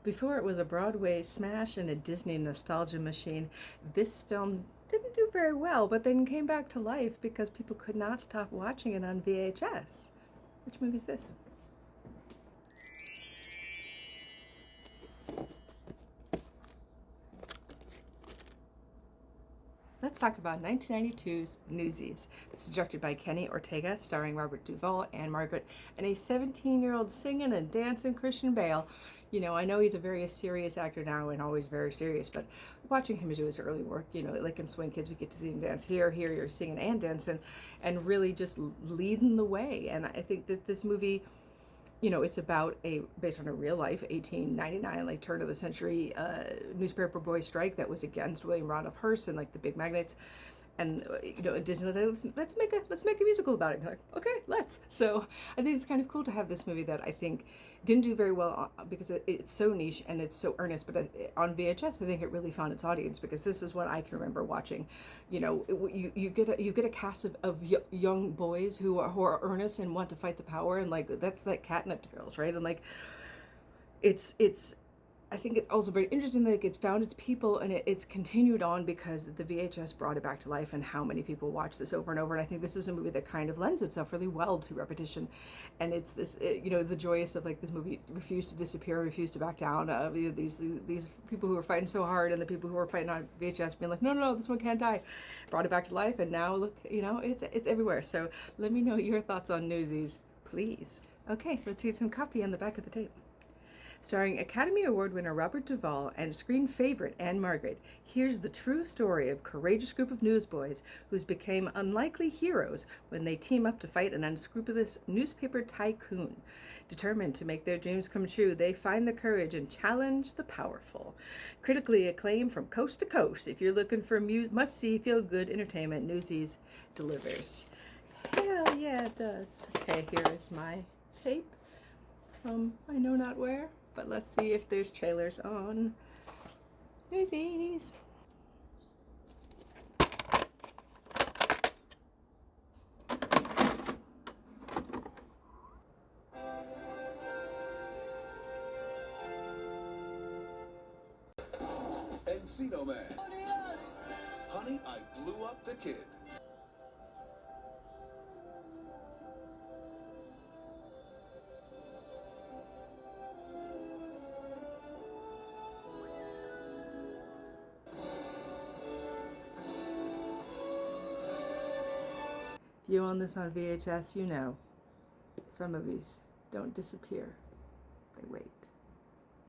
Before it was a Broadway smash and a Disney nostalgia machine, this film didn't do very well, but then came back to life because people could not stop watching it on VHS. Which movie is this? Let's talk about 1992's Newsies. This is directed by Kenny Ortega, starring Robert Duvall and Margaret, and a 17-year-old singing and dancing Christian Bale. You know, I know he's a very serious actor now and always very serious, but watching him do his early work, you know, like in Swing Kids, we get to see him dance here, you're singing and dancing, and really just leading the way. And I think that this movie, you know, it's about based on a real life 1899, like turn of the century newspaper boy strike that was against William Randolph Hearst and like the big magnates. And you know, Disney, let's make a musical about it. And like, okay, let's. So I think it's kind of cool to have this movie that I think didn't do very well because it's so niche and it's so earnest. But on VHS, I think it really found its audience because this is what I can remember watching. You know, you get a cast of young boys who are earnest and want to fight the power, and like that's like catnip to girls, right? And like it's I think it's also very interesting that it's found its people and it's continued on because the VHS brought it back to life and how many people watch this over and over. And I think this is a movie that kind of lends itself really well to repetition. And it's this, you know, the joyous of like this movie refused to disappear, refused to back down. You know, these people who were fighting so hard and the people who were fighting on VHS being like, no, this one can't die, brought it back to life. And now look, you know, it's everywhere. So let me know your thoughts on Newsies, please. Okay, let's read some copy on the back of the tape. Starring Academy Award winner Robert Duvall and screen favorite Anne Margaret, here's the true story of a courageous group of newsboys who became unlikely heroes when they team up to fight an unscrupulous newspaper tycoon. Determined to make their dreams come true, they find the courage and challenge the powerful. Critically acclaimed from coast to coast, if you're looking for must-see, feel-good entertainment, Newsies delivers. Hell yeah, it does. Okay, here is my tape from I know not where, but let's see if there's trailers on Newsies. Encino Man. Honey, I blew up the kid. If you own this on VHS, you know some movies don't disappear, they wait.